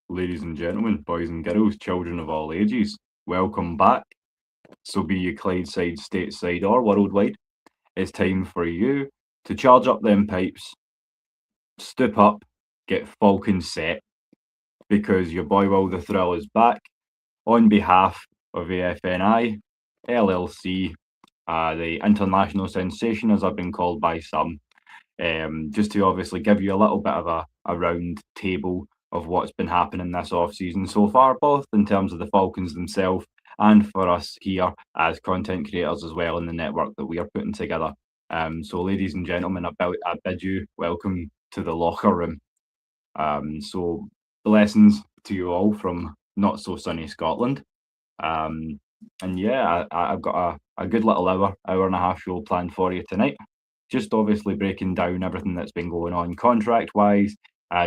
Ladies and gentlemen, boys and girls, children of all ages, welcome back. So be you Clydeside, Stateside or worldwide, it's time for you to charge up them pipes, stoop up, get Falcon set, because your boy Will the Thrill is back on behalf of AFNI, LLC, the international sensation as I've been called by some, just to obviously give you a little bit of a round table of what's been happening this off-season so far, both in terms of the Falcons themselves and for us here as content creators as well in the network that we are putting together. So ladies and gentlemen, I bid you welcome to the Locher-Room. So blessings to you all from not so sunny Scotland. And yeah, I've got a good little hour and a half show planned for you tonight. Just obviously breaking down everything that's been going on contract-wise,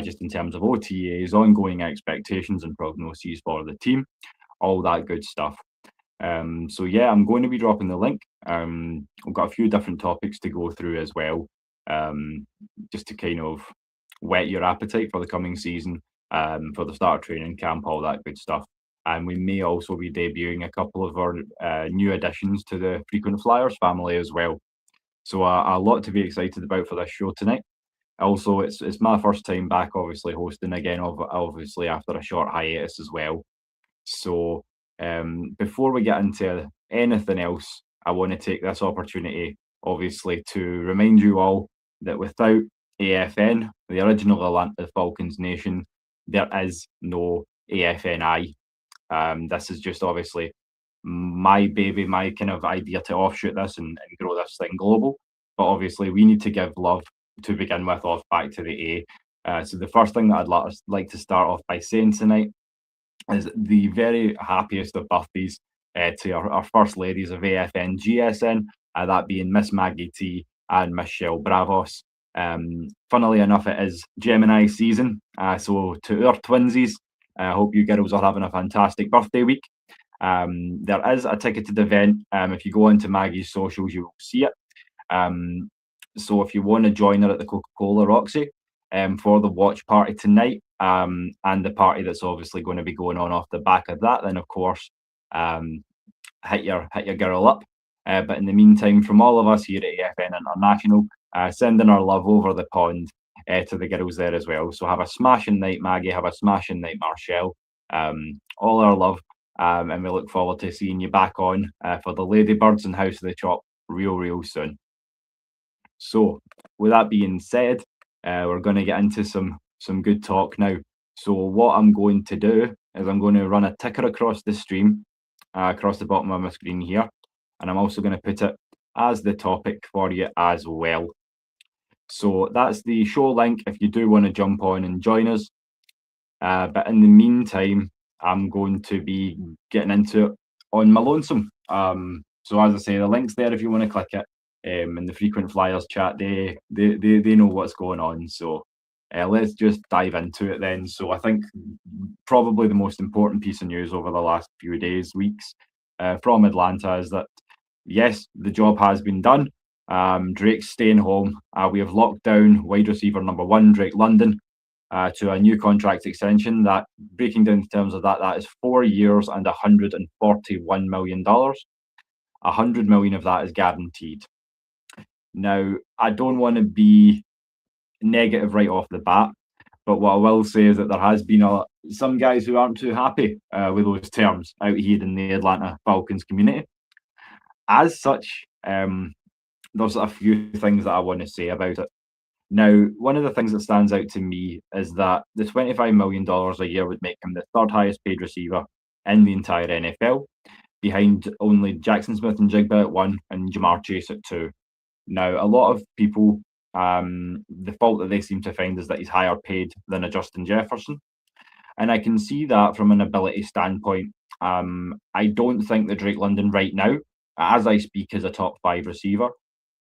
just in terms of OTAs, ongoing expectations and prognoses for the team, all that good stuff. So yeah, I'm going to be dropping the link. We've got a few different topics to go through as well, just to kind of whet your appetite for the coming season, for the start of training camp, all that good stuff. And we may also be debuting a couple of our new additions to the frequent Fliers family as well. So a lot to be excited about for this show tonight. Also, it's my first time back, obviously hosting again, obviously after a short hiatus as well. So before we get into anything else, I want to take this opportunity, obviously, to remind you all that without AFN, the original Atlanta Falcons Nation, there is no AFNI. This is just obviously my baby, my kind of idea to offshoot this and grow this thing global. But obviously, we need to give love to begin with off back to the A. So the first thing that I'd like to start off by saying tonight is the very happiest of birthdays to our first ladies of AFN GSN, that being Miss Maggie T and Michelle Bravos. Funnily enough, it is Gemini season, so to our twinsies, I hope you girls are having a fantastic birthday week. There is a ticketed event. If you go into Maggie's socials, you will see it. So if you want to join her at the Coca-Cola Roxy for the watch party tonight, and the party that's obviously going to be going on off the back of that, then of course hit your girl up. But in the meantime, from all of us here at AFN International, sending our love over the pond to the girls there as well. So have a smashing night, Maggie. Have a smashing night, Marshall. All our love, and we look forward to seeing you back on for the Ladybirds and House of the Chop real soon. So with that being said, we're going to get into some good talk now. So what I'm going to do is I'm going to run a ticker across the stream, across the bottom of my screen here, and I'm also going to put it as the topic for you as well. So that's the show link if you do want to jump on and join us. But in the meantime, I'm going to be getting into it on my lonesome. So as I say, the link's there if you want to click it. In the frequent Flyers chat, they know what's going on. So let's just dive into it then. So I think probably the most important piece of news over the last few days, weeks, from Atlanta is that yes, the job has been done. Drake's staying home. We have locked down wide receiver number 1, Drake London, to a new contract extension. That, breaking down the terms of that is 4 years and $141 million. $100 million of that is guaranteed. Now, I don't want to be negative right off the bat, but what I will say is that there has been some guys who aren't too happy with those terms out here in the Atlanta Falcons community. As such, there's a few things that I want to say about it. Now, one of the things that stands out to me is that the $25 million a year would make him the third highest paid receiver in the entire NFL, behind only Jackson Smith and Jigba at 1 and Jamar Chase at 2. Now, a lot of people, the fault that they seem to find is that he's higher paid than a Justin Jefferson. And I can see that from an ability standpoint. I don't think that Drake London right now, as I speak, is a top 5 receiver.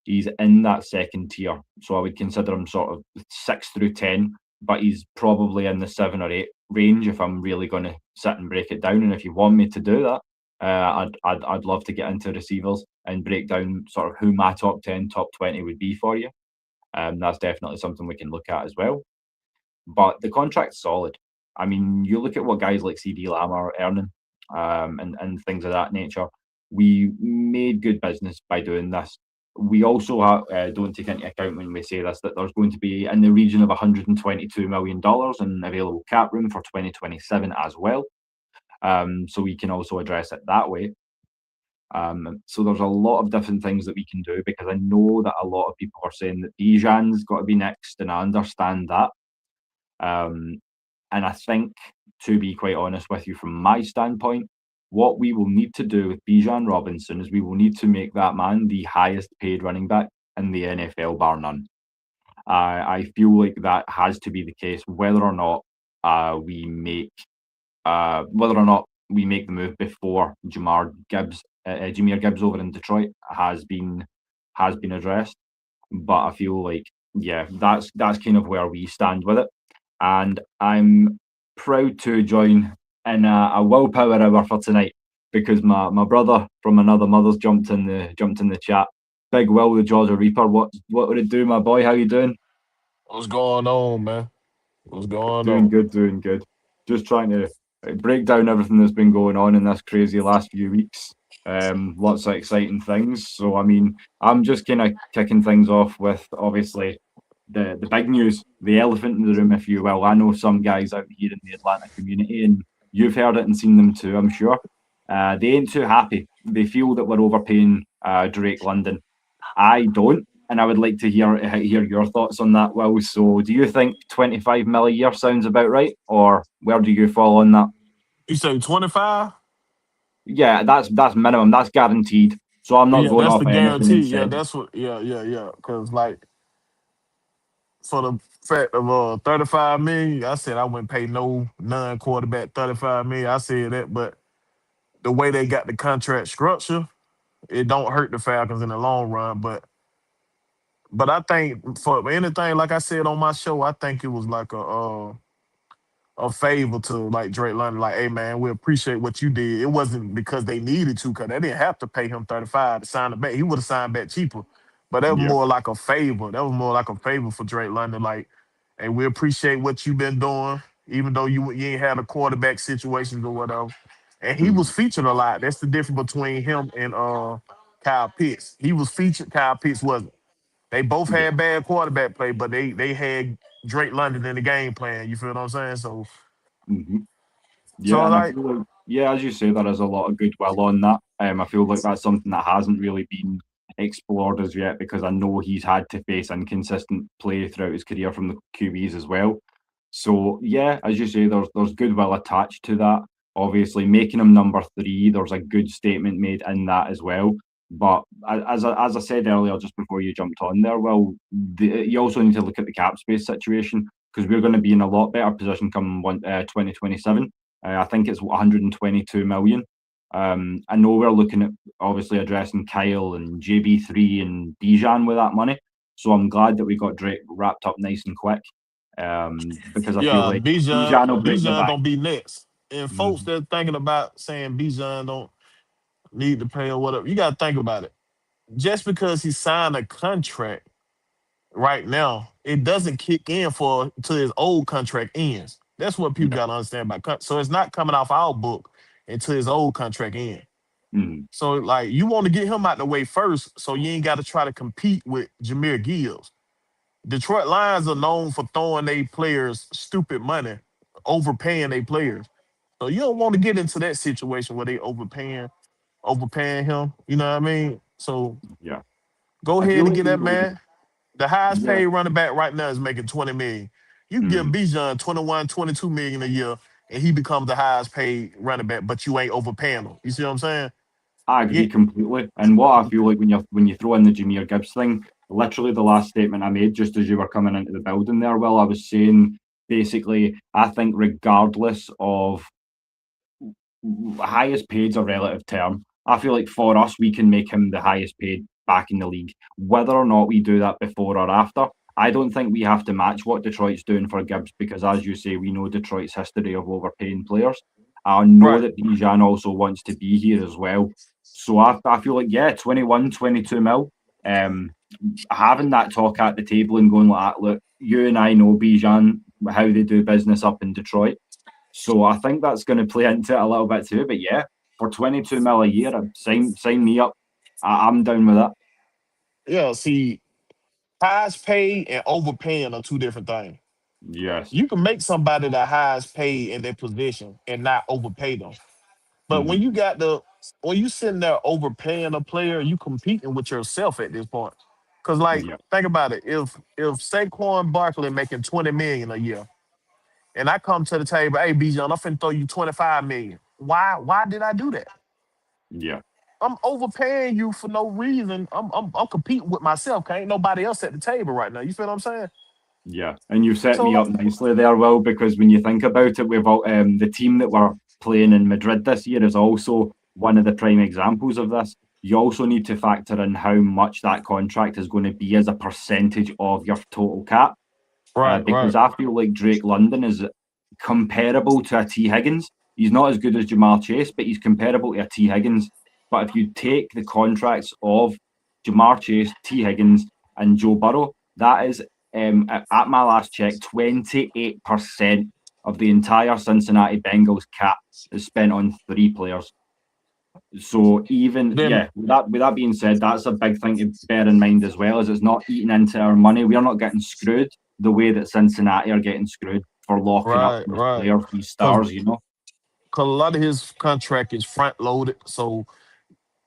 He's in that second tier. So I would consider him sort of 6 through 10, but he's probably in the 7 or 8 range if I'm really going to sit and break it down. And if you want me to do that, I'd love to get into receivers and break down sort of who my top 10, top 20 would be for you. That's definitely something we can look at as well. But the contract's solid. I mean, you look at what guys like CD Lamb are earning, and things of that nature. We made good business by doing this. We also don't take into account when we say this that there's going to be in the region of $122 million in available cap room for 2027 as well. So we can also address it that way. So there's a lot of different things that we can do, because I know that a lot of people are saying that Bijan's got to be next, and I understand that. And I think, to be quite honest with you, from my standpoint, what we will need to do with Bijan Robinson is we will need to make that man the highest paid running back in the NFL, bar none. I feel like that has to be the case, whether or not we make the move before Jahmyr Gibbs over in Detroit has been addressed. But I feel like, yeah, that's kind of where we stand with it. And I'm proud to join in a willpower hour for tonight, because my brother from another mother's jumped in the chat. Big Will, the Georgia Reaper. What would it do, my boy? How you doing? What's going on, man? What's going Doing on? good, doing good. Just trying to break down everything that's been going on in this crazy last few weeks. Lots of exciting things. So, I mean, I'm just kind of kicking things off with, obviously, the big news, the elephant in the room, if you will. I know some guys out here in the Atlanta community, and you've heard it and seen them too, I'm sure. They ain't too happy. They feel that we're overpaying Drake London. I don't, and I would like to hear your thoughts on that, Will. So, do you think 25 mil a year sounds about right, or where do you fall on that? You say 25? Yeah, that's minimum. That's guaranteed. So I'm not Yeah, going that's off the of anything guarantee. Yeah, instead. that's what. Yeah. Because like for the fact of 35 million, I said I wouldn't pay no non-quarterback 35 million. I said that, but the way they got the contract structure, it don't hurt the Falcons in the long run. But I think for anything, like I said on my show, I think it was like a favor to like Drake London, like, hey man, we appreciate what you did. It wasn't because they needed to, because they didn't have to pay him 35 to sign the back. He would have signed back cheaper. But that was Yeah. more like a favor. That was more like a favor for Drake London. Like, hey, we appreciate what you've been doing, even though you ain't had a quarterback situations or whatever. And he was Mm, featured a lot. That's the difference between him and Kyle Pitts. He was featured, Kyle Pitts wasn't. They both yeah. had bad quarterback play, but they had Drake London in the game plan. You feel what I'm saying? Hmm. Yeah, So and I like, feel like, yeah, as you say, there is a lot of goodwill on that. I feel like that's something that hasn't really been explored as yet, because I know he's had to face inconsistent play throughout his career from the QBs as well. So yeah, as you say, there's goodwill attached to that. Obviously, making him number three, there's a good statement made in that as well. But as I said earlier, just before you jumped on there, well, you also need to look at the cap space situation, because we're going to be in a lot better position come 2027. I think it's 122 million. I know we're looking at obviously addressing Kyle and JB3 and Bijan with that money. So I'm glad that we got Drake wrapped up nice and quick, because I feel yeah, like Bijan Bijan will break the Bijan back. gonna be next. And folks Mhm. that thinking about saying Bijan don't need to pay or whatever, you gotta think about it. Just because he signed a contract right now, it doesn't kick in for till his old contract ends. That's what people Yeah. gotta understand about so it's not coming off our book until his old contract ends. Mhm. So like you want to get him out the way first, so you ain't got to try to compete with Jahmyr Gibbs. Detroit Lions are known for throwing their players stupid money, overpaying their players. So you don't want to get into that situation where they overpaying him. You know what I mean? So Yeah. go I feel ahead and like get we that will. man. The highest Yeah. paid running back right now is making 20 million. You can give Mhm. Bijan 21, 22 million a year, and he becomes the highest paid running back, but you ain't overpaying him. You see what I'm saying? I Yeah. agree completely. And what I feel like when you throw in the Jameer Gibbs thing, literally the last statement I made just as you were coming into the building there, Will, I was saying basically I think regardless of highest paid's a relative term. I feel like for us, we can make him the highest paid back in the league. Whether or not we do that before or after, I don't think we have to match what Detroit's doing for Gibbs, because, as you say, we know Detroit's history of overpaying players. I know Right. that Bijan also wants to be here as well. So I feel like, yeah, 21, 22 mil. Um, Having that talk at the table and going like, look, you and I know Bijan, how they do business up in Detroit. So I think that's going to play into it a little bit too. But yeah, for 22 mil a year, sign me up. I'm down with that. Yeah, see, highest paid and overpaying are two different things. Yes. You can make somebody the highest paid in their position and not overpay them. But Hmm. when you sitting there overpaying a player, you competing with yourself at this point. Cause like Yeah. think about it. If Saquon Barkley making 20 million a year and I come to the table, hey Bijan, I'm finna throw you 25 million. Why did I do that? Yeah. I'm overpaying you for no reason. I'm competing with myself. 'Cause ain't nobody else at the table right now. You feel what I'm saying? Yeah, and you've set So me like, up nicely there, Will, because when you think about it, we've all, the team that we're playing in Madrid this year is also one of the prime examples of this. You also need to factor in how much that contract is going to be as a percentage of your total cap, right, because right, I feel like Drake London is comparable to a T Higgins. He's not as good as Jamar Chase, but he's comparable to a T Higgins. But if you take the contracts of Jamar Chase, T Higgins, and Joe Burrow, that is at my last check, 28% of the entire Cincinnati Bengals cap is spent on three players. So even then with that being said, that's a big thing to bear in mind as well, as it's not eating into our money. We're not getting screwed the way that Cincinnati are getting screwed for locking up right, these right. players, these Cause stars, you know. cause a lot of his contract is front loaded. So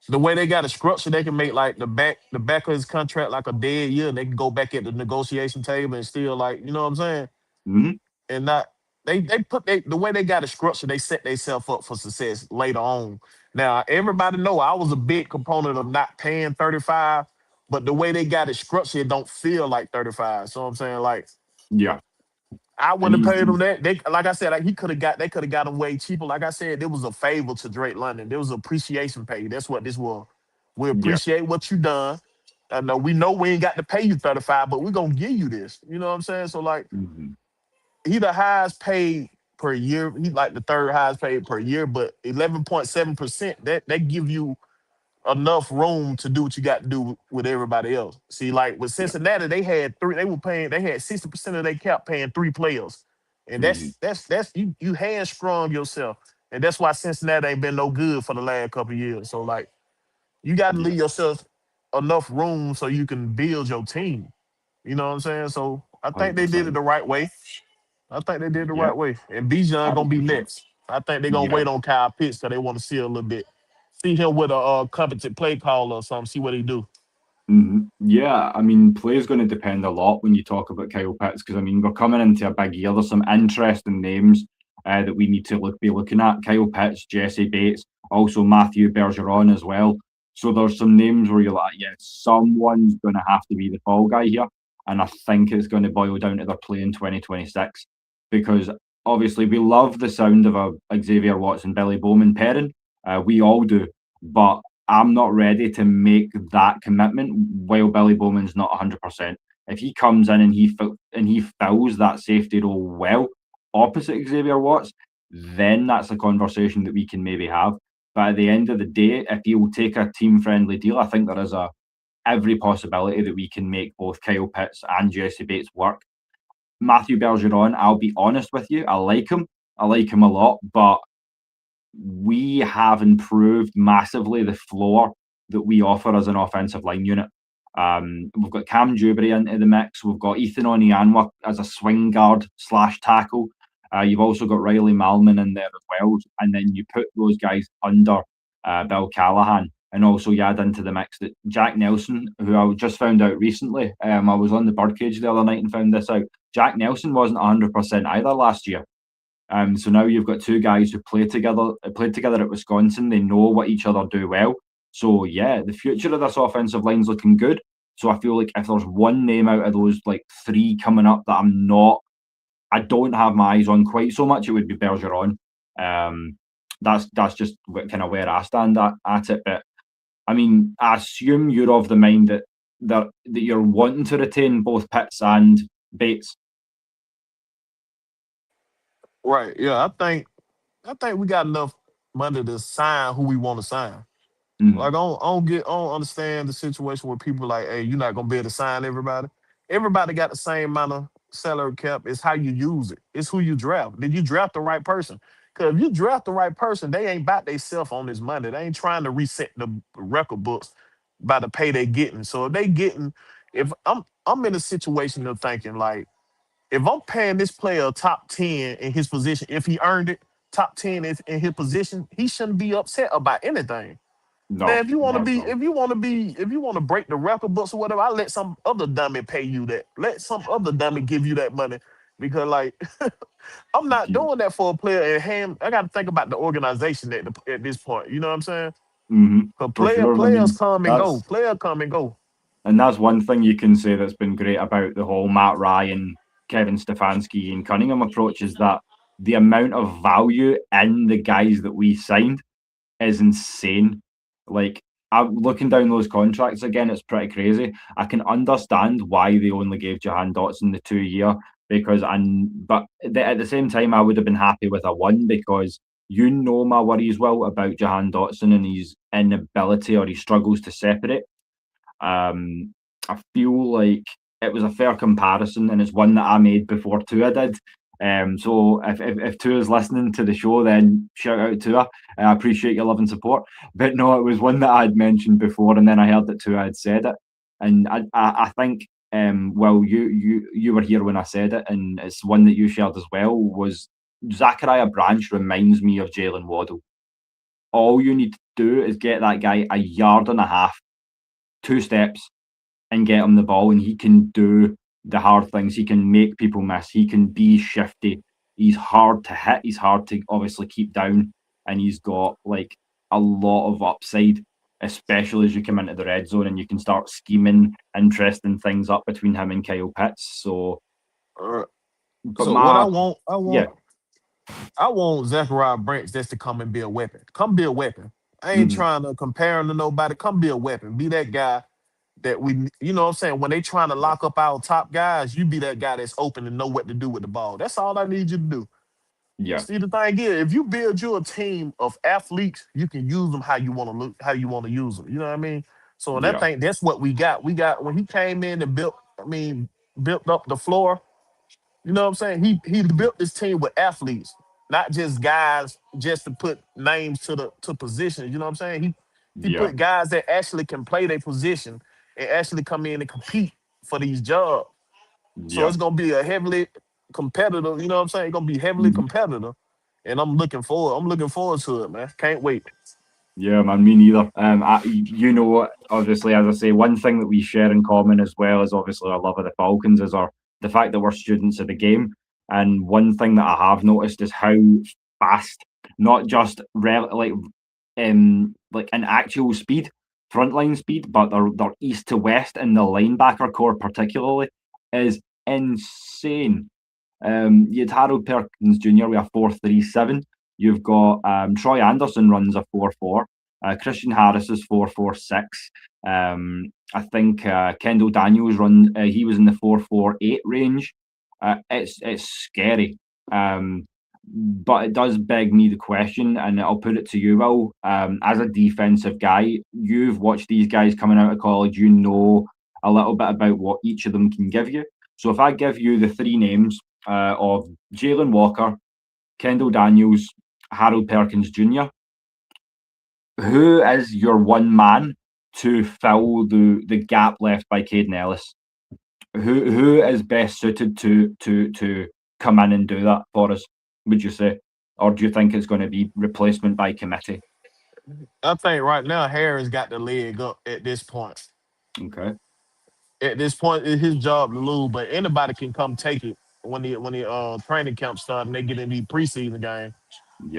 the way they got it structured, they can make like the back of his contract like a dead year, and they can go back at the negotiation table and still like, you know what I'm saying? Mm-hmm. And not the way they got it structured, they set themselves up for success later on. Now everybody know I was a big component of not paying 35, but the way they got it structured, it don't feel like 35. So I'm saying like Yeah, I and wouldn't have paid him that. They like I said, like they could have got him way cheaper. Like I said, there was a favor to Drake London. There was appreciation pay. That's what this was. We yeah, appreciate what you done. I know we ain't got to pay you 35, but we're gonna give you this. You know what I'm saying? So like mm-hmm. he the highest paid per year. He like the third highest paid per year, but 11.7%, that give you enough room to do what you got to do with everybody else. See, like with Yeah, Cincinnati, they had 60% of their cap paying three players. And mm-hmm. that's you hamstrung yourself. And that's why Cincinnati ain't been no good for the last couple of years. So like you gotta Yeah, leave yourself enough room so you can build your team. You know what I'm saying? So I think they did it 100%. the right way. I think they did the Yeah, right way. And Bijan gonna be 100%. next. I think they're gonna Yeah. wait on Kyle Pitts because they want to see a little bit. See him with a competent play caller or something, see what he do. Yeah, I mean, play is going to depend a lot when you talk about Kyle Pitts because I mean we're coming into a big year. There's some interesting names that we need to be looking at. Kyle Pitts, Jesse Bates, also Matthew Bergeron as well. So there's some names where you're like, yeah, someone's going to have to be the fall guy here, and I think it's going to boil down to their play in 2026 because obviously we love the sound of a Xavier Watson, Billy Bowman pairing. We all do, but I'm not ready to make that commitment while Billy Bowman's not 100%. If he comes in and he fills that safety role well opposite Xavier Watts, then that's a conversation that we can maybe have. But at the end of the day, if he'll take a team friendly deal, I think there is every possibility that we can make both Kyle Pitts and Jesse Bates work. Matthew Bergeron, I'll be honest with you, I like him. I like him a lot, but we have improved massively the floor that we offer as an offensive line unit. We've got Cam Dewberry into the mix. We've got Ethan Onianwa as a swing guard slash tackle. You've also got Riley Malman in there as well. And then you put those guys under Bill Callahan. And also you add into the mix that Jack Nelson, who I just found out recently, I was on the birdcage the other night and found this out. Jack Nelson wasn't 100% either last year. So now you've got two guys who played together at Wisconsin. They know what each other do well. So yeah, the future of this offensive line's looking good. So I feel like if there's one name out of those like three coming up that I don't have my eyes on quite so much, it would be Bergeron. That's just kind of where I stand at it. But I mean, I assume you're of the mind that you're wanting to retain both Pitts and Bates. Right. Yeah, I think we got enough money to sign who we want to sign. Mhm. Like I don't understand the situation where people like, hey, you're not gonna be able to sign everybody. Everybody got the same amount of salary cap. It's how you use it. It's who you draft. Did you draft the right person? Because if you draft the right person, they ain't about themselves on this money. They ain't trying to reset the record books by the pay they getting. So if they getting, if I'm in a situation of thinking like, if I'm paying this player a top 10 in his position, if he earned it, top 10 is in his position, he shouldn't be upset about anything. No, Man, if you want to not at be, all. if you want to break the record books or whatever, I let some other dummy pay you that. Let some other dummy give you that money because, like, I'm not Yeah. doing that for a player. And I got to think about the organization at this point. You know what I'm saying? Because For sure. I players mean, come and go. that's Players come and go. and that's one thing you can say that's been great about the whole Matt Ryan, Kevin Stefanski, and Cunningham approach is that the amount of value in the guys that we signed is insane. Like I'm looking down those contracts again, it's pretty crazy. I can understand why they only gave Jahan Dotson the 2 year because but at the same time I would have been happy with a one because you know my worries well about Jahan Dotson and his inability or his struggles to separate. I feel like it was a fair comparison, and it's one that I made before Tua did. So if Tua's listening to the show, then shout out Tua. I appreciate your love and support. But no, it was one that I'd mentioned before, and then I heard that Tua had said it, and I think well you were here when I said it, and it's one that you shared as well. Was Zachariah Branch reminds me of Jalen Waddle. All you need to do is get that guy a yard and a half, 2 steps, and get him the ball, and he can do the hard things. He can make people miss. He can be shifty. He's hard to hit. He's hard to obviously keep down, and he's got like a lot of upside, especially as you come into the red zone and you can start scheming interesting things up between him and Kyle Pitts. So, Uh, but so what my yeah, I want Zachariah Branch just to come and be a weapon. Come be a weapon. I ain't mhm, trying to compare him to nobody. Come be a weapon. Be that guy that you know what I'm saying? When they trying to yeah, lock up our top guys, you be that guy that's open and know what to do with the ball. That's all I need you to do. yeah, See, the thing is, if you build you a team of athletes, you can use them how you want to look, how you want to use them. You know what I mean? So, and I yeah, think that's what we got. We got when he came in and built. I mean, built up the floor. You know what I'm saying? He built this team with athletes, not just guys just to put names to positions. You know what I'm saying? He yeah, put guys that actually can play their position and actually come in and compete for these jobs. So yeah. it's gonna be a heavily competitive. You know what I'm saying? It's gonna be heavily Mhm. competitive, and I'm looking forward. I'm looking forward to it, man. Can't wait. Yeah, man, me neither. You know, obviously, as I say, one thing that we share in common as well is obviously our love of the Falcons is our the fact that we're students of the game. And one thing that I have noticed is how fast, not just like an actual speed, frontline speed, but their east to west and the linebacker core particularly is insane. You'd Harold Perkins Jr. with a 4.37. You've got Troy Anderson runs a 4.4. Christian Harris is 4.46. I think Kendall Daniels he was in the 4.48 range. It's scary. But it does beg me the question, and I'll put it to you, Will. As a defensive guy, you've watched these guys coming out of college. You know a little bit about what each of them can give you. So if I give you the three names of Jalen Walker, Kendall Daniels, Harold Perkins Jr., who is your one man to fill the gap left by Caden Ellis? Who is best suited to come in and do that for us? Would you say, or do you think it's going to be replacement by committee? I think right now Harris got the leg up at this point. Okay. At this point, it's his job to lose, but anybody can come take it when the training camp start and they get in the preseason game.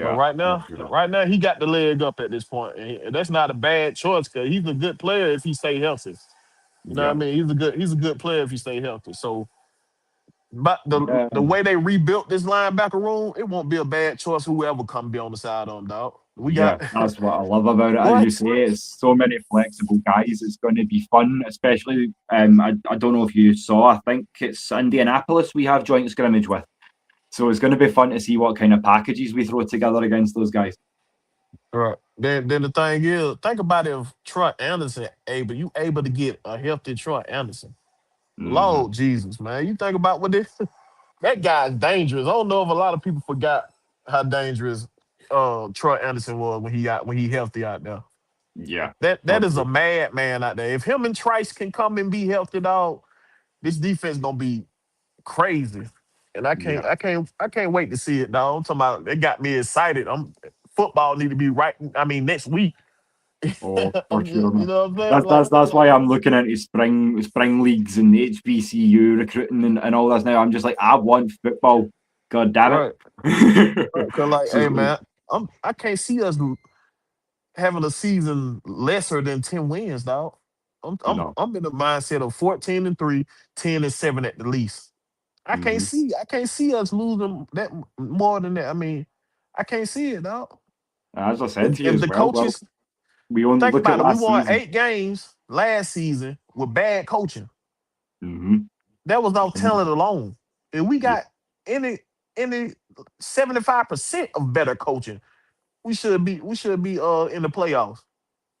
But Yeah. For sure. right now he got the leg up at this point, and that's not a bad choice because he's a good player if he stay healthy. You know what I Yeah. mean? He's a good player if he stay healthy. So, but Yeah. the way they rebuilt this linebacker room, it won't be a bad choice. Whoever come be on the side on dog. We Yeah, got that's what I love about it. As you what? say, it's so many flexible guys. It's going to be fun, especially. I don't know if you saw. I think it's Indianapolis we have joint scrimmage with. So it's going to be fun to see what kind of packages we throw together against those guys. Right. Then the thing is, think about if Troy Anderson able to get a healthy Troy Anderson. Lord Jesus, man. You think about what this that guy's dangerous. I don't know if a lot of people forgot how dangerous Troy Anderson was when he healthy out there. Yeah, That for is a sure. madman out there. If him and Trice can come and be healthy, dog, this defense gonna be crazy. And Yeah. I can't wait to see it, dog. I'm talking about it got me excited. Football need to be right. I mean, next week. Oh, for sure, You man. know what I'm saying? That's Like, that's that's why I'm looking into spring leagues and HBCU recruiting and all this now. I'm just like, I want football. God damn right. it. Right. Cause like, So hey man, I can't see us having a season lesser than 10 wins, dog. no. I'm in the mindset of 14-3, 10-7 at the least. Hmm. I can't see us losing that more than that. I mean, I can't see it, dog. As I said to you If as the well, well, coaches we only think look at about it, we last won season. 8 games last season with bad coaching. Hmm. That was off talent alone. If we Yeah, got any 75% of better coaching, we should be in the playoffs.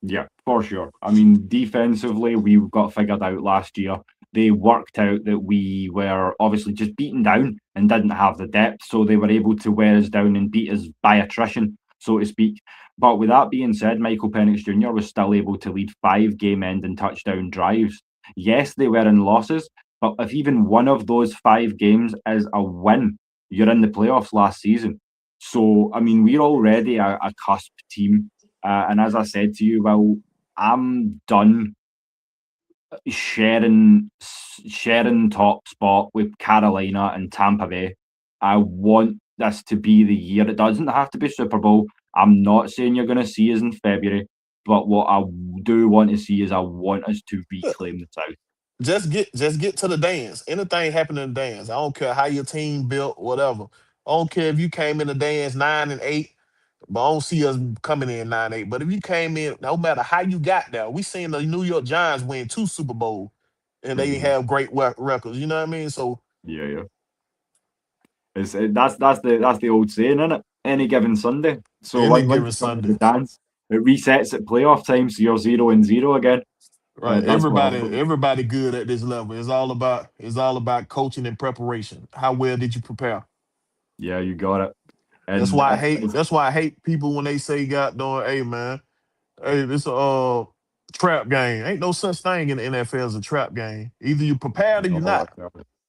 yeah, for sure. I mean, defensively, we got figured out last year. They worked out that we were obviously just beaten down and didn't have the depth, so they were able to wear us down and beat us by attrition, so to speak. But with that being said, Michael Penix Jr. was still able to lead 5 game-ending touchdown drives. Yes, they were in losses, but if even one of those 5 games is a win, you're in the playoffs last season. So, I mean, we're already a cusp team. And as I said to you, well, I'm done sharing top spot with Carolina and Tampa Bay. I want this to be the year. It doesn't have to be Super Bowl. I'm not saying you're going to see us in February, but what I do want to see is I want us to reclaim the South. Just get to the dance. Anything happen in the dance. I don't care how your team built, whatever. I don't care if you came in the dance 9-8, but I don't see us coming in 9-8. But if you came in, no matter how you got there, we seen the New York Giants win 2 Super Bowls and they Mhm. have great records. You know what I mean? So Yeah, yeah. That's the old saying, isn't it? Any given Sunday. So any once given you come to Sunday, the dance, it resets at playoff time, so you're 0-0 again. right? That's what I'm looking. Everybody good at this level. It's all about coaching and preparation. How well did you prepare? Yeah, you got it. And That's why I hate people when they say, "God doing, hey man, hey, this a trap game." Ain't no such thing in the NFL as a trap game. Either you prepared or you oh, not.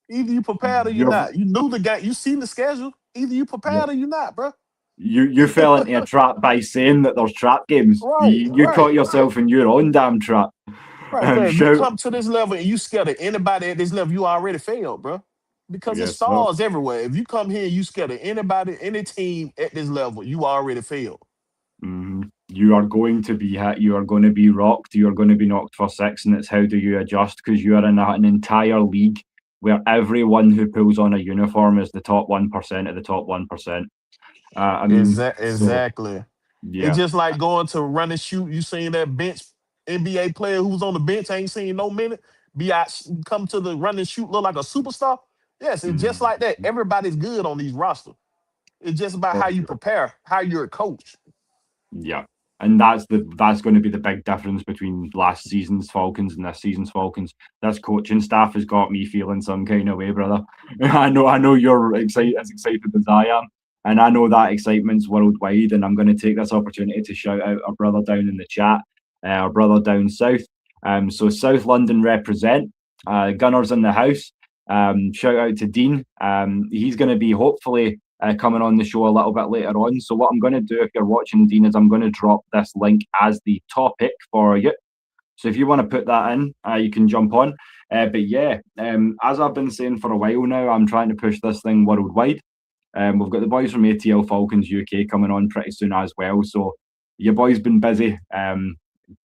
Either you prepared or you you're not. You knew the game. You seen the schedule. Either you prepared or you not, bro. you fell into a trap by saying that there's trap games. Right, You right, caught yourself in your own damn trap. right. Cause if you Shout, come to this level and you scared of anybody at this level, you already failed, bro. Because it's yes, sir. stars everywhere. If you come here and you scared of anybody, any team at this level, you already failed. You are going to be hit. You are going to be rocked. You are going to be knocked for six, and it's how do you adjust? Because you are in an entire league where everyone who pulls on a uniform is the top 1% of the top 1%. I mean, so Exactly. It's yeah. just like going to run and shoot. You seen that bench NBA player who was on the bench, ain't seen no minute, be out, come to the run and shoot, look like a superstar. Yes, it's just Mhm. like that. Everybody's good on these rosters. It's just about For how you sure. prepare, how you're a coach. Yeah. And that's going to be the big difference between last season's Falcons and this season's Falcons. This coaching staff has got me feeling some kind of way, brother. I know you're excited as excited as I am. And I know that excitement's worldwide. And I'm going to take this opportunity to shout out our brother down in the chat, our brother down south. So South London represent, Gunners in the house. Shout out to Dean. He's going to be hopefully coming on the show a little bit later on. So what I'm going to do, if you're watching, Dean, is I'm going to drop this link as the topic for you. So if you want to put that in, you can jump on. But yeah, as I've been saying for a while now, I'm trying to push this thing worldwide. We've got the boys from ATL Falcons UK coming on pretty soon as well. So your boy's been busy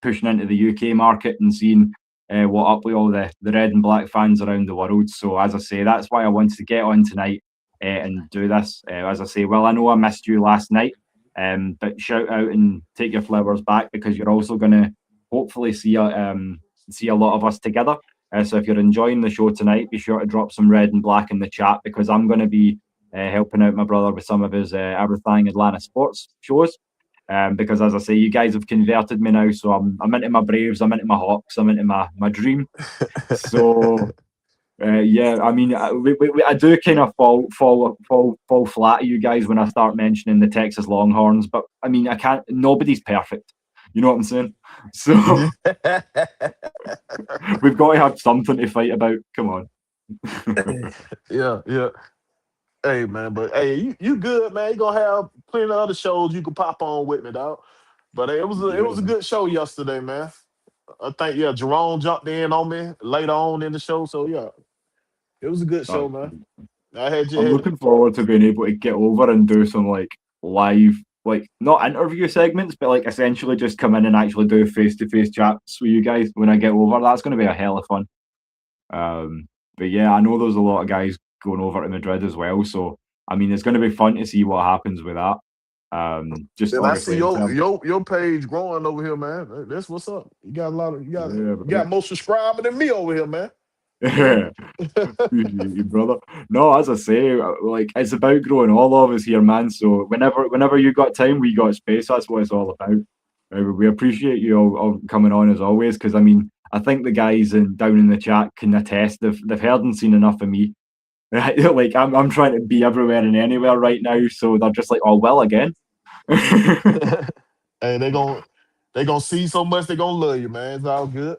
pushing into the UK market and seeing what up with all the red and black fans around the world. So as I say, that's why I wanted to get on tonight and do this. As I say, well, I know I missed you last night, but shout out and take your flowers back because you're also going to hopefully see a lot of us together. So if you're enjoying the show tonight, be sure to drop some red and black in the chat because I'm going to be helping out my brother with some of his Everything Atlanta sports shows. Because as I say, you guys have converted me now, so I'm into my Braves, I'm into my Hawks, I'm into my dream. So Yeah, I mean, I do kind of fall flat at you guys when I start mentioning the Texas Longhorns, but I mean, I can't. Nobody's perfect. You know what I'm saying? So we've got to have something to fight about. Come on. Yeah, yeah. Hey man, but hey, you good, man. You gonna have plenty of other shows you can pop on with me, dog. But hey, it was a Yeah. good show yesterday, man. I think yeah, Jerome jumped in on me later on in the show, so yeah, it was a good show, Uh, man. I had you I'm had looking forward to being able to get over and do some like live, like not interview segments, but like essentially just come in and actually do face to face chats with you guys when I get over. That's going to be a hell of fun. But yeah, I know there's a lot of guys going over to Madrid as well. So I mean, it's going to be fun to see what happens with that. Just and I see obviously in terms, your page growing over here, man. That's what's up. You got a lot of yeah, you brother. got more subscribers than me over here, man. You know? Yeah, brother. No, as I say, like it's about growing all of us here, man. So whenever you got time, we got space. That's what it's all about. We appreciate you all coming on as always, because I mean, I think the guys down in the chat can attest. They've heard and seen enough of me. Like I'm trying to be everywhere and anywhere right now, so they're just like, oh well, again. Hey, they gonna see so much they gonna love you, man. It's all good.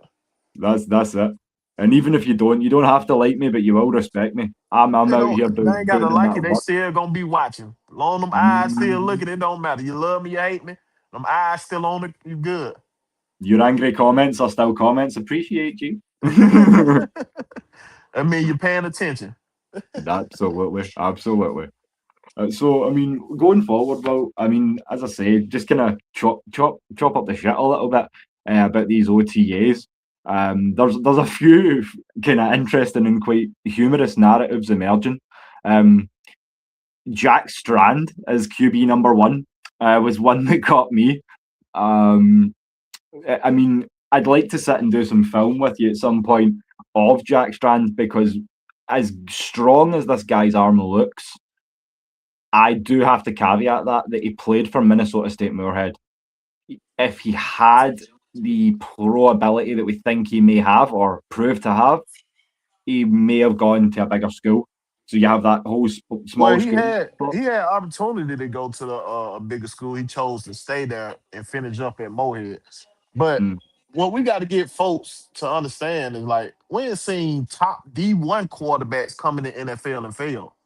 That's it. And even if you don't have to like me, but you will respect me. I'm out here They ain't gotta putting in like that it. They work. still gonna be watching. Long them eyes still Mm, looking. It don't matter. You love me, you hate me. Them eyes still on it. You good. your angry comments are still comments. Appreciate you. I mean, you're paying attention. Absolutely, absolutely. So, I mean, going forward, well, I mean, as I say, just kind of chop up the shit a little bit about these OTAs. There's a few kind of interesting and quite humorous narratives emerging. Um, Jack Strand as QB number one was one that caught me. Um, I mean, I'd like to sit and do some film with you at some point of Jack Strand because as strong as this guy's arm looks, I do have to caveat that he played for Minnesota State Moorhead. If he had the pro ability that we think he may have or proved to have, he may have gone to a bigger school. So you have that whole Well, small school. he had opportunity to go to the a bigger school. He chose to stay there and finish up at Morehead. But Mm, what we got to get folks to understand is like we ain't seen top D1 quarterbacks coming to NFL and fail.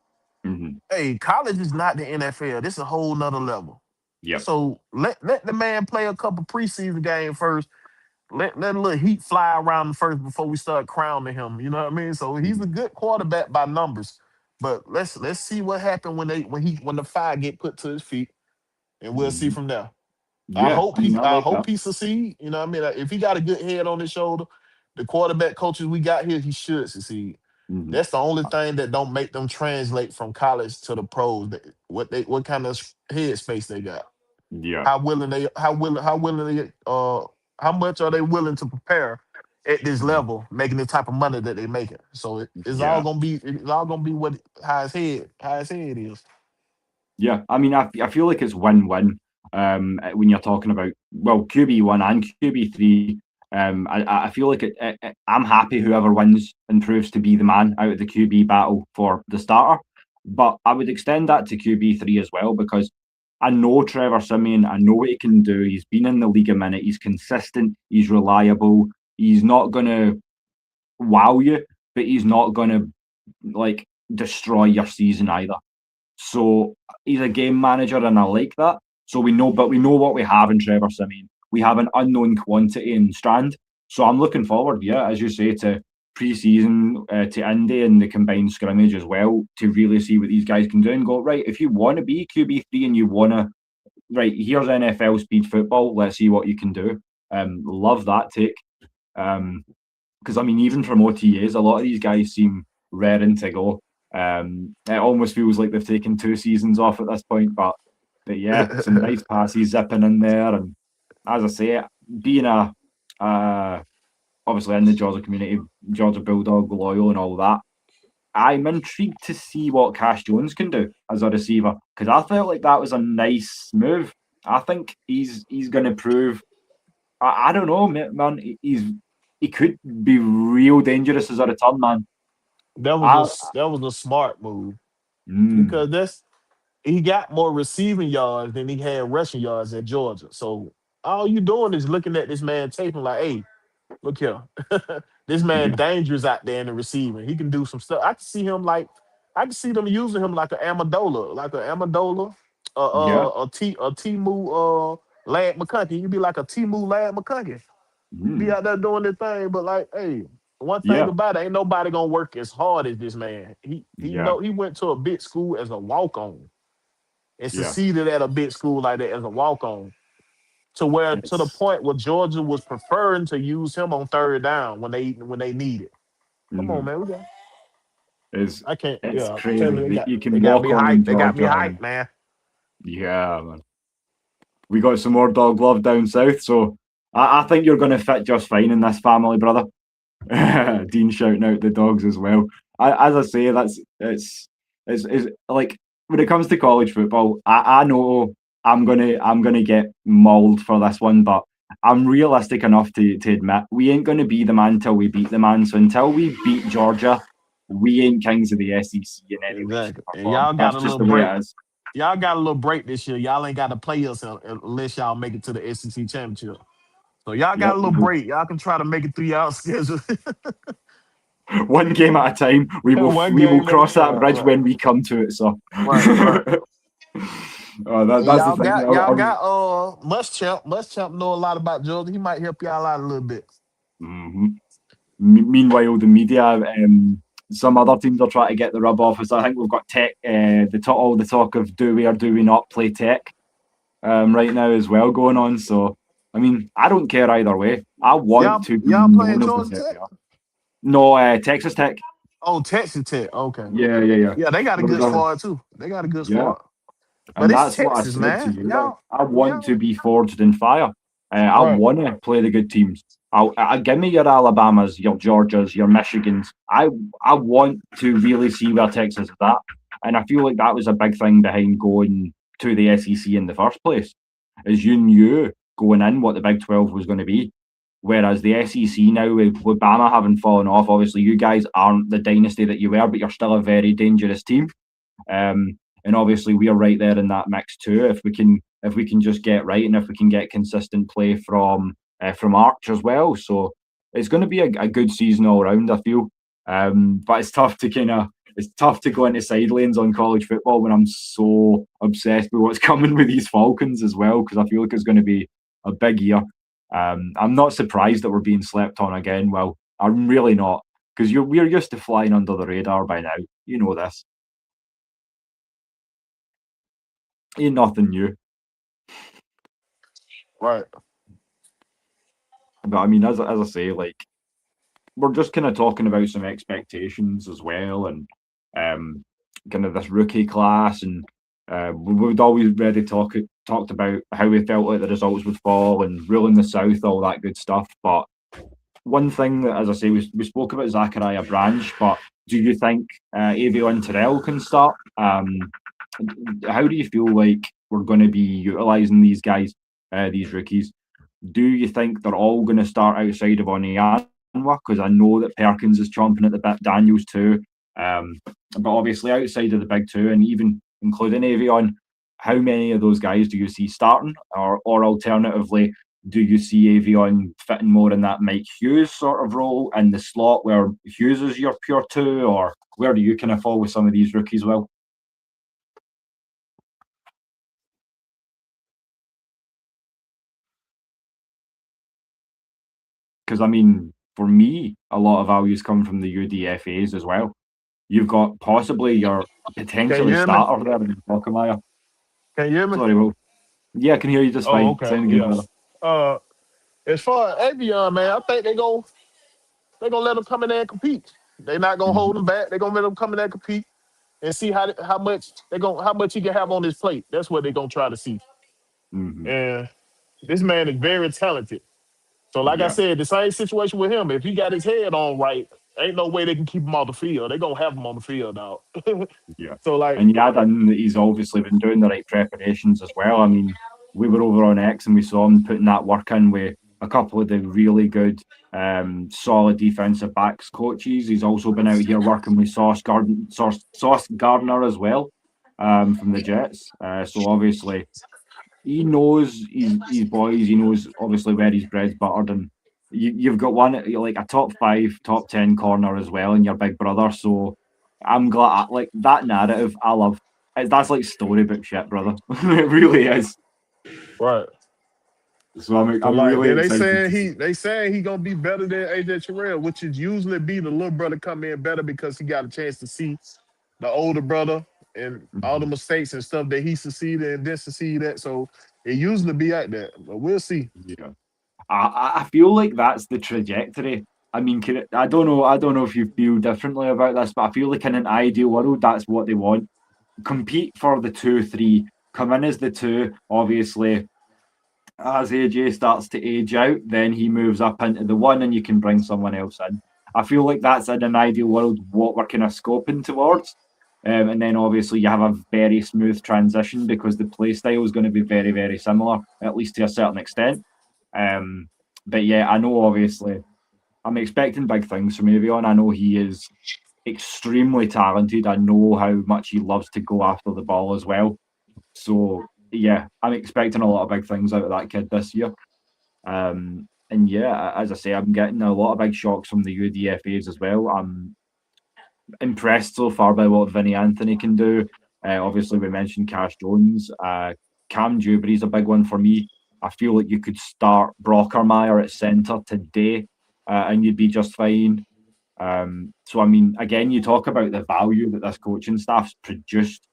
mhm. Hey, college is not the NFL. This is a whole nother level. Yep. So let the man play a couple preseason games first. Let a little heat fly around him first before we start crowning him. You know what I mean? So he's a Mhm. good quarterback by numbers. But let's see what happened when the fire get put to his feet, and we'll see Mhm. from there. Yeah, I mean, I I like hope that. he succeed. You know what I mean? Like, if he got a good head on his shoulder, the quarterback coaches we got here, he should succeed. Mhm. That's the only thing that don't make them translate from college to the pros. What kind of head space they got? Yeah, How much are they willing to prepare at this Mhm. level, making the type of money that they making? So Yeah. it's all gonna be what how his head is. Yeah, I mean, I feel like it's win-win when you're talking about well QB1 and QB3. I feel like I'm happy whoever wins and proves to be the man out of the QB battle for the starter, but I would extend that to QB3 as well because I know Trevor Simeon. I know what he can do. He's been in the league a minute. He's consistent. He's reliable. He's not gonna wow you, but he's not gonna like destroy your season either. So he's a game manager, and I like that. So we know what we have in Trevor Simeon. We have an unknown quantity in Strand. So I'm looking forward, yeah, as you say, to pre-season to Indy and the combined scrimmage as well to really see what these guys can do and go right. If you want to be QB3 and you want to right, here's NFL speed football. Let's see what you can do. Love that take. Because I mean, even from OTAs, a lot of these guys seem raring to go. It almost feels like they've taken 2 seasons off at this point, but yeah, some nice passes zipping in there, and as I say, being a obviously in the Georgia community, Georgia Bulldog loyal and all that, I'm intrigued to see what Cash Jones can do as a receiver because I felt like that was a nice move. I think he's going to prove. I don't know, man. He could be real dangerous as a return man. I, that was a smart move mm, because he got more receiving yards than he had rushing yards at Georgia. So all you doing is looking at this man taping like, hey, look here. This man yeah, dangerous out there in the receiving. He can do some stuff. I can see them using him like a Amendola, yeah, a Timu Lad McConkey. You'd be like a Timu Lad McConkey. Be mm, out there doing their thing, but like, hey, one thing yeah, about it, ain't nobody gonna work as hard as this man. yeah, He went to a big school as a walk on and yeah. succeeded at a big school like that as a walk on to the It's point where Georgia was preferring to use him on third down when they need it. Come on, mm, man. it's I can't. it's Yeah, I'm telling crazy you, that you they can got me walk on in hyped. They got me Georgia, hyped, and man. yeah, man. We got some more dog love down south, so I think you're going to fit just fine in this family, brother. Dean shouting out the dogs as well. As I say, it's like when it comes to college football, I know I'm gonna get mauled for this one, but I'm realistic enough to admit we ain't gonna be the man till we beat the man. So until we beat Georgia, we ain't kings of the SEC in any way, shape, Exactly. or And form. y'all got That's a just little the way break. it is. Y'all got a little break this year. Y'all ain't got to play us unless y'all make it to the SEC championship. So y'all got Yep. a little break. Y'all can try to make it through y'all schedule. One game at a time. We will One we will game at a cross that time. bridge when we come to it. So, Right. And that's the thing. y'all got Must Champ know a lot about Georgia. He might help y'all out a little bit. Mhm. Meanwhile, the media, some other teams are trying to get the rub off us. I think we've got Tech, all the talk of do we or do we not play Tech right now as well going on. So, I mean, I don't care either way. I want to be Y'all playing known as the Georgia Tech Tech? we are. No, Texas Tech. Oh, Texas Tech. Okay. Yeah, yeah, yeah. Yeah, they got a good They're- squad too. They got a good yeah. squad. But And it's that's what I Texas, said to man. you. I want to Y'all, be forged in fire. I right. want to play the good teams. Give me your Alabamas, your Georgias, your Michigans. I want to really see where Texas is at. And I feel like that was a big thing behind going to the SEC in the first place, is you knew going in what the Big 12 was going to be. Whereas the SEC now, with Bama having fallen off, obviously you guys aren't the dynasty that you were, but you're still a very dangerous team. And obviously we are right there in that mix too. If we can just get right and if we can get consistent play from Arch as well, so it's going to be a good season all round. I feel, but it's tough to go into side lanes on college football when I'm so obsessed with what's coming with these Falcons as well, because I feel like it's going to be a big year. I'm not surprised that we're being slept on again. Well, I'm really not, because we're used to flying under the radar by now. You know this. Ain't nothing new. Right. But I mean, as I say, like we're just kind of talking about some expectations as well, and kind of this rookie class, and we'd always already talked about how we felt like the results would fall and ruling the South, all that good stuff. But one thing that, as I say, we spoke about Zachariah Branch, but do you think Avion Terrell can start? How do you feel like we're going to be utilising these guys, these rookies? Do you think they're all going to start outside of Onyanwa? Because I know that Perkins is chomping at the bit, Daniels too. But obviously outside of the big two, and even including Avion, how many of those guys do you see starting? Or alternatively, do you see Avion fitting more in that Mike Hughes sort of role in the slot where Hughes is your pure two? Or where do you kind of fall with some of these rookies? Well, because I mean, for me, a lot of values come from the UDFAs as well. You've got possibly your Can you potentially hear me? starter there in Falcon. Can you hear me? Sorry, Will. Yeah, I can hear you just Oh, fine. okay. Sounding good, Yeah. brother. Uh, as far as Avion, man, I think they gonna let him come in there and compete. They not gonna Mm-hmm. hold him back. They gonna let him come in there and compete and see how much he can have on his plate. That's what they gonna try to see. Mm-hmm. And this man is very talented. So, like I Yeah, said, the same situation with him. If he got his head on right, ain't no way they can keep him off the field. They gonna have him on the field now. yeah. So, like, And you add in that he's obviously been doing the right preparations as well. I mean, we were over on X and we saw him putting that work in with a couple of the really good, solid defensive backs coaches. He's also been out here working with Sauce Gardner as well, from the Jets. So obviously he knows his boys. He knows obviously where his bread's buttered, and you've got one like a top 5, top 10 corner as well in your big brother. So I'm glad, like that narrative. I love. That's like storybook shit, brother. It really is. Right. So So I'm like really they excited saying to see. they saying he gonna be better than AJ Terrell, which is usually be the little brother come in better because he got a chance to see the older brother and all the Mhm. mistakes and stuff that he succeeded and didn't succeed at. So it usually be like that. But we'll see. Yeah. I feel like that's the trajectory. I mean, I don't know. I don't know if you feel differently about this, but I feel like in an ideal world, that's what they want. Compete for the 2, 3. Come in as the 2. Obviously, as AJ starts to age out, then he moves up into the 1, and you can bring someone else in. I feel like that's in an ideal world what we're kind of scoping towards. And then obviously you have a very smooth transition because the play style is going to be very, very similar, at least to a certain extent. Um, but yeah, I know obviously I'm expecting big things from Avion. I know he is extremely talented. I know how much he loves to go after the ball as well. So yeah, I'm expecting a lot of big things out of that kid this year. And yeah, as I say, I'm getting a lot of big shocks from the UDFAs as well. I'm impressed so far by what Vinny Anthony can do. Obviously, we mentioned Cash Jones. Cam Dewberry's a big one for me. I feel like you could start Brockermeyer at centre today, and you'd be just fine. So, I mean, again, you talk about the value that this coaching staff's produced,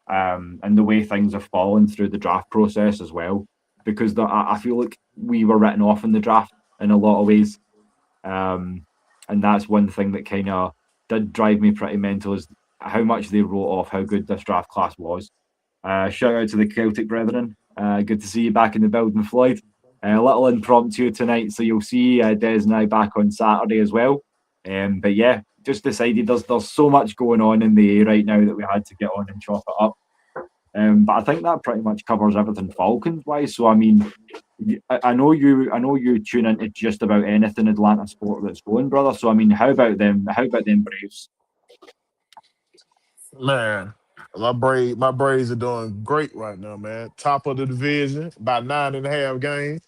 and the way things have fallen through the draft process as well. Because I feel like we were written off in the draft in a lot of ways. Um, and that's one thing that kind of did drive me pretty mental is how much they wrote off how good this draft class was. Shout out to the Celtic brethren. Good to see you back in the building, Floyd. A little impromptu tonight, so you'll see Des and I back on Saturday as well. But yeah, just decided there's so much going on in the A right now that we had to get on and chop it up. But I think that pretty much covers everything Falcons wise. So I mean, I know you tune into just about anything Atlanta sport that's going, brother. So I mean, how about them? How about them Braves? Man, my Braves are doing great right now, man. Top of the division, about 9.5 games.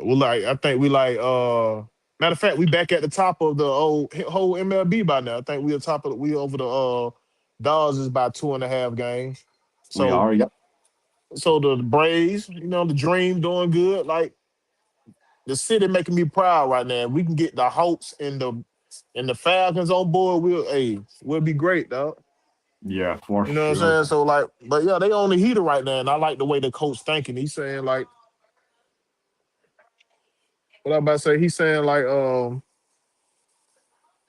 We like, I think we like. Matter of fact, we back at the top of the whole MLB by now. I think we are top of we over the Dodgers by 2.5 games. We So are, yep, the Braves, the Dream doing good. Like the city making me proud right now. We can get the Hawks and the Falcons on board. We'll be great, dog. yeah, for You know what I'm sure. saying? So like, but yeah, they on the heater right now, and I like the way the coach thinking. He's saying like, what I about to say? He's saying like,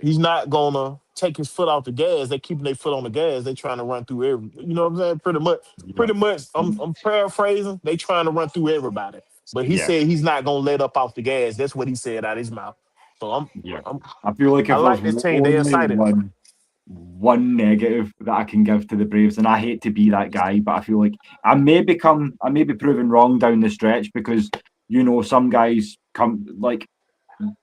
he's not gonna take his foot off the gas. They keeping their foot on the gas. They trying to run through every. You know what I'm saying? Yeah, Pretty much. I'm paraphrasing. They trying to run through everybody. But he yeah, said he's not gonna let up off the gas. That's what he said out his mouth. So yeah. I'm I feel like I if there's like this team. They only excited. one negative that I can give to the Braves, and I hate to be that guy, but I feel like I may be proven wrong down the stretch because some guys come like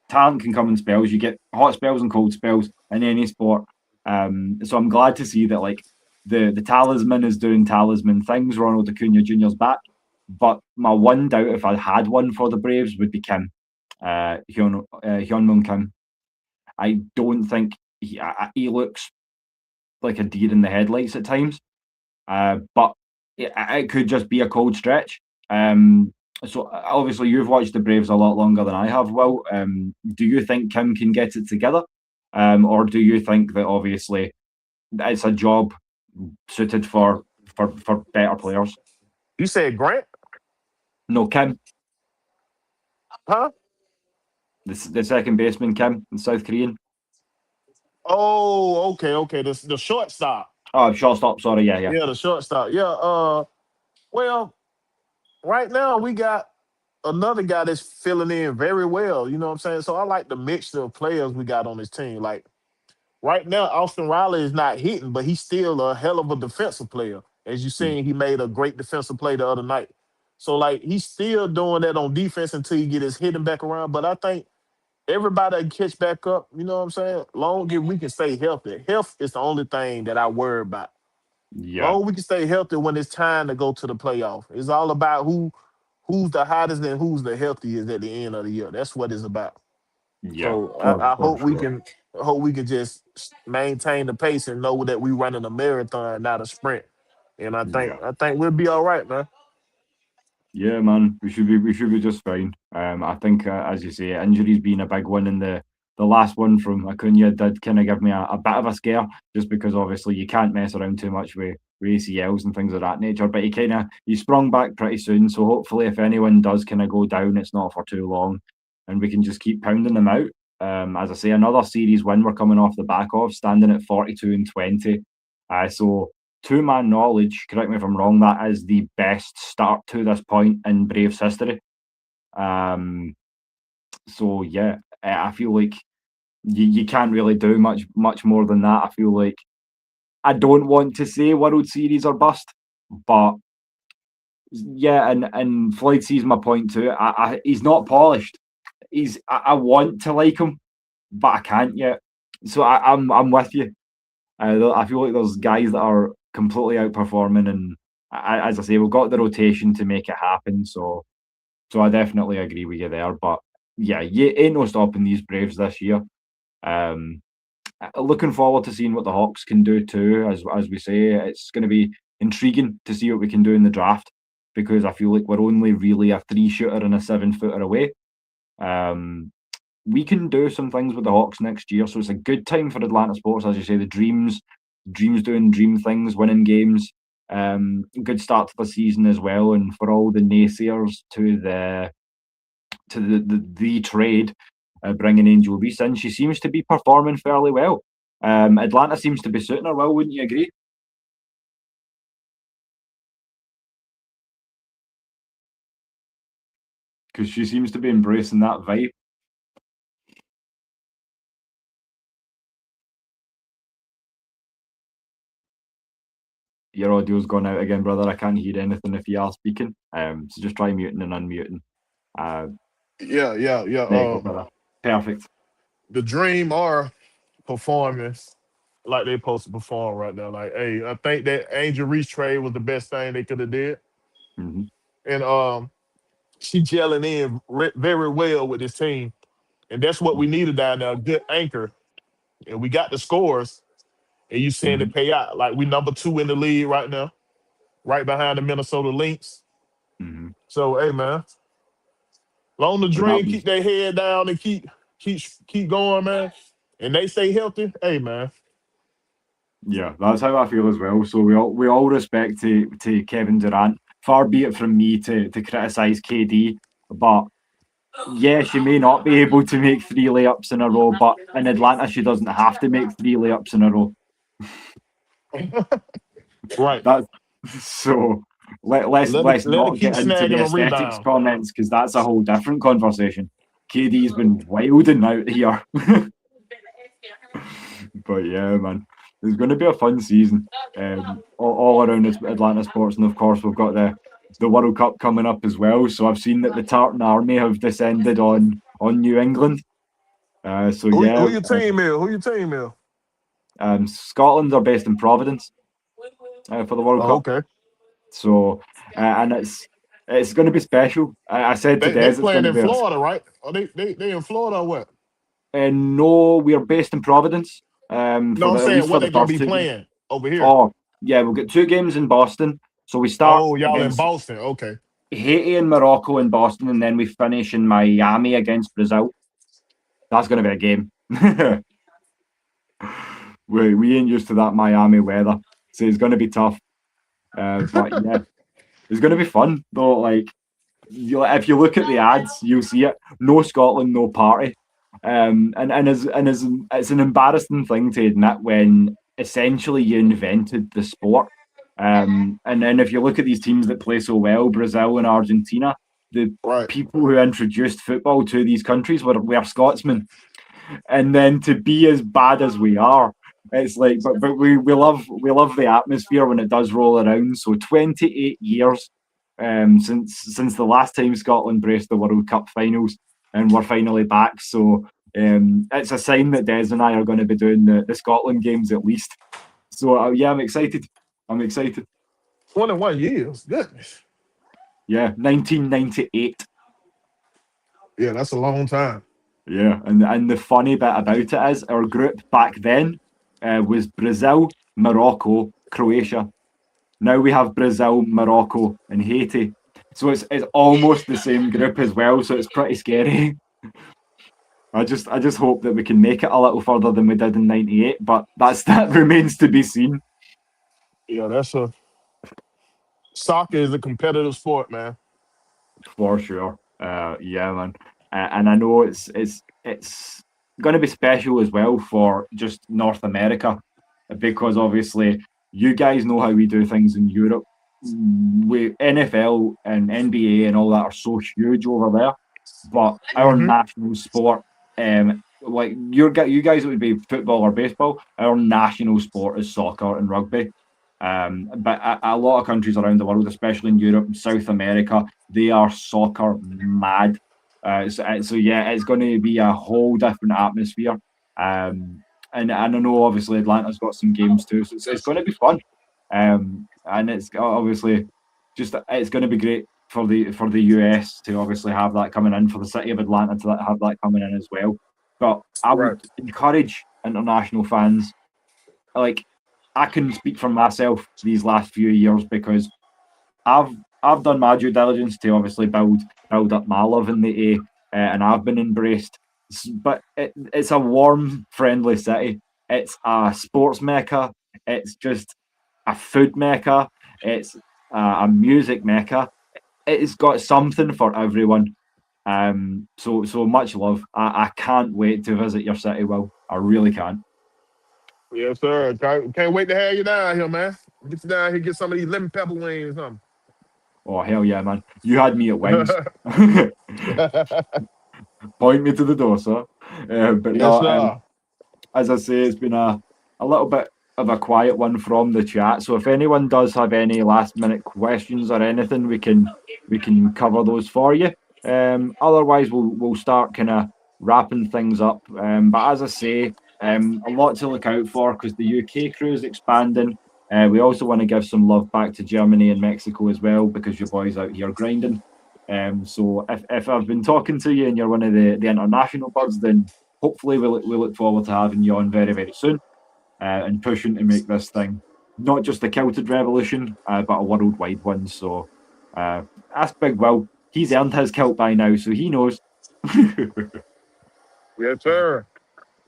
talent can come in spells. You get hot spells and cold spells in any sport. So I'm glad to see that like the talisman is doing talisman things. Ronald Acuna Jr.'s back, but my one doubt if I had one for the Braves would be Kim, Hyunmoon Kim. I don't think he looks like a deer in the headlights at times, but it could just be a cold stretch. So obviously you've watched the Braves a lot longer than I have. Will, do you think Kim can get it together, or do you think that obviously it's a job suited for better players? You said Grant, No, Kim, huh? the second baseman, Kim, the South Korean. Oh, okay. The shortstop. Oh, shortstop. Sorry, yeah, yeah, Yeah, the shortstop. Yeah. Well, right now we got another guy that's filling in very well. You know what I'm saying? So I like the mixture of players we got on this team. Like right now, Austin Riley is not hitting, but he's still a hell of a defensive player. As you seen, he made a great defensive play the other night. So like he's still doing that on defense until he get his hitting back around. But I think everybody can catch back up. You know what I'm saying? Long as we can stay healthy. Health is the only thing that I worry about. Yeah, Long as we can stay healthy when it's time to go to the playoff. It's all about who's the hottest and who's the healthiest at the end of the year. That's what it's about. yeah, So for I for hope we sure. can just maintain the pace and know that we running a marathon, not a sprint. And Yeah. I think we'll be all right, man. Yeah, man, we should be just fine. I think, as you say, injuries being a big one, and the last one from Acuna did kind of give me a bit of a scare, just because obviously you can't mess around too much with ACLs and things of that nature. But he sprung back pretty soon, so hopefully, if anyone does kind of go down, it's not for too long, and we can just keep pounding them out. As I say, another series win we're coming off the back of, standing at 42-20. So to my knowledge, correct me if I'm wrong, that is the best start to this point in Braves history. Um, so yeah, I feel like you can't really do much more than that. I feel like I don't want to say World Series or bust, but yeah, and Floyd sees my point too. He's not polished. I want to like him, but I can't yet. So I'm with you. I feel like there's guys that are completely outperforming, and as I say, we've got the rotation to make it happen. So I definitely agree with you there. But yeah, you ain't no stopping these Braves this year. Um, Looking forward to seeing what the Hawks can do too. As we say, it's going to be intriguing to see what we can do in the draft, because I feel like we're only really a 3-shooter and a 7-footer away. We can do some things with the Hawks next year, so it's a good time for Atlanta sports. As you say, the dreams doing dream things, winning games. Good start to the season as well, and for all the naysayers to the trade, bringing Angel Reese in, she seems to be performing fairly well. Atlanta seems to be suiting her well, wouldn't you agree? Because she seems to be embracing that vibe. Your audio's gone out again, brother. I can't hear anything if you are speaking. So just try muting and unmuting. Uh, Yeah. there you go, brother. Perfect. The dream are performing like they supposed to perform right now. Like, hey, I think that Angel Reese trade was the best thing they could have did. Hmm. And she gelling in very well with this team. And that's what we needed down there, a good anchor. And we got the scores, and you seeing Hmm. it pay out. Like we number 2 in the league right now, right behind the Minnesota Lynx. Hmm. So hey man, long the But that dream was keep their head down and keep going, man. And they stay healthy. Hey man. Yeah, that's how I feel as well. So we all respect to Kevin Durant. Far be it from me to criticise KD, but yeah, she may not be able to make 3 layups in a row, but in Atlanta she doesn't have to make 3 layups in a row. Right. That's so let's Let her not keep get into the snagging a aesthetics rebound. comments, because that's a whole different conversation. KD's been wilding out here. But yeah, man, it's going to be a fun season, all around Atlanta sports, and of course we've got the World Cup coming up as well. So I've seen that the Tartan Army have descended on New England. So Who yeah, your team is? Who your team is? Scotland are based in Providence for the World Oh, Cup. okay. So and it's going to be special. I said to They Des it's going playing to in be Florida, right? Or they in Florida or what? no, we are based in Providence for No, I'm the at saying least for what the they gonna first be 2 games. playing over here. Oh, yeah, we'll get 2 games in Boston. So we start Oh, y'all in against Boston. Okay. Haiti and Morocco in Boston, and then we finish in Miami against Brazil. That's going to be a game. We ain't used to that Miami weather, so it's going to be tough. But yeah, it's going to be fun though. Like if you look at the ads, you'll see it. No Scotland, no party. And it's an embarrassing thing to admit when essentially you invented the sport. And then if you look at these teams that play so well, Brazil and Argentina, the Right. people who introduced football to these countries were Scotsmen. And then to be as bad as we are, it's like, but we love the atmosphere when it does roll around. So 28 years since the last time Scotland braced the World Cup finals, and we're finally back. So it's a sign that Des and I are going to be doing the Scotland games at least. So yeah, I'm excited. 21 years, goodness. Yeah, 1998. Yeah, that's a long time. Yeah, and the funny bit about it is our group back then was Brazil, Morocco, Croatia. Now we have Brazil, Morocco, and Haiti. So it's almost the same group as well. So it's pretty scary. I just hope that we can make it a little further than we did in '98, but that remains to be seen. Yeah, soccer is a competitive sport, man. For sure. Yeah, man. And I know it's going to be special as well for just North America, because obviously you guys know how we do things in Europe. We NFL and NBA and all that are so huge over there, but our national sport, like you guys, it would be football or baseball. Our national sport is soccer and rugby. But a lot of countries around the world, especially in Europe and South America, they are soccer mad. So yeah, it's going to be a whole different atmosphere. And I know obviously Atlanta's got some games too, so it's going to be fun. And it's obviously it's going to be great for the US to obviously have that coming in, for the city of Atlanta to have that coming in as well. But I would encourage international fans, like, I can speak for myself these last few years, because I've done my due diligence to obviously build up my love in the A, and I've been embraced. But it's a warm, friendly city. It's a sports mecca. It's just a food mecca. It's a music mecca. It's got something for everyone. So much love. I can't wait to visit your city, Will. I really can. Yes, sir. Can't wait to have you down here, man. Get you down here, get some of these lemon pepper wings or something. Oh, hell yeah, man. You had me at wings. Point me to the door, sir. But Yes, no, sir. as I say, it's been a little bit of a quiet one from the chat. So if anyone does have any last minute questions or anything, we can cover those for you. Otherwise, we'll start kind of wrapping things up. But as I say, a lot to look out for, because the UK crew is expanding. We also want to give some love back to Germany and Mexico as well, because your boys out here grinding. So if I've been talking to you and you're one of the international birds, then hopefully we look forward to having you on very, very soon, and pushing to make this thing not just a Kilted revolution, but a worldwide one. So ask Big Will. He's earned his kilt by now, so he knows. Yes, sir.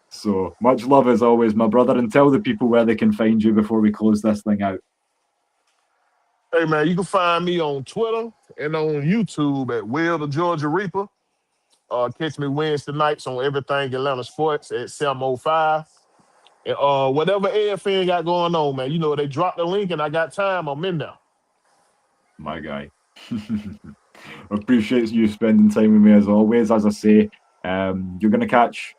So much love as always, my brother, and tell the people where they can find you before we close this thing out. Hey, man, you can find me on Twitter and on YouTube at Will the Georgia Reaper. Catch me Wednesday nights on Everything Atlanta Sports at 7:05. And whatever AFN got going on, man, you know, they dropped the link and I got time, I'm in there. My guy. Appreciate you spending time with me as always. As I say, you're going to catch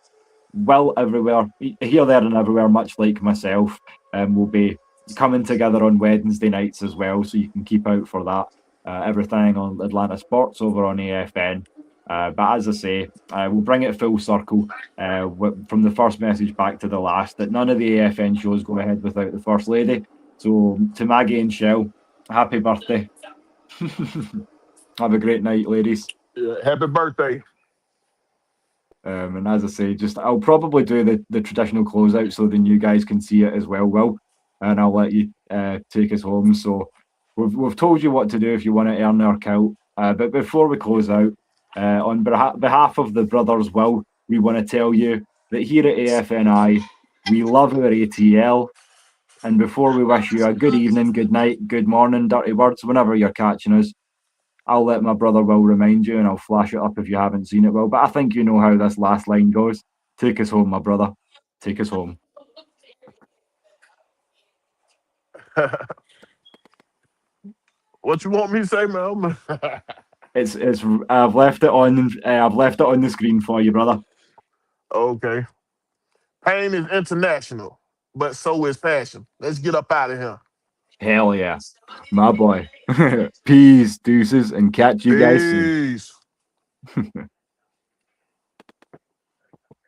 Will everywhere, here, there, and everywhere, much like myself. We'll be coming together on Wednesday nights as well, so you can keep out for that. Everything on Atlanta Sports over on AFN. But as I say, we'll bring it full circle, from the first message back to the last, that none of the AFN shows go ahead without the First Lady. So to Maggie and Shell, happy birthday. Have a great night, ladies. Yeah, happy birthday. And as I say, I'll probably do the traditional closeout so then you guys can see it as well, Will. And I'll let you take us home. So we've told you what to do if you want to earn our kilt. But before we close out, on behalf of the brothers, Will, we want to tell you that here at AFNI, we love our ATL. And before we wish you a good evening, good night, good morning, dirty words, whenever you're catching us, I'll let my brother Will remind you, and I'll flash it up if you haven't seen it, Will. But I think you know how this last line goes. Take us home, my brother. Take us home. What you want me to say, man? It's I've left it on. I've left it on the screen for you, brother. Okay. Pain is international, but so is passion. Let's get up out of here. Hell yeah. My boy. Peace, deuces, and catch you guys soon. Peace.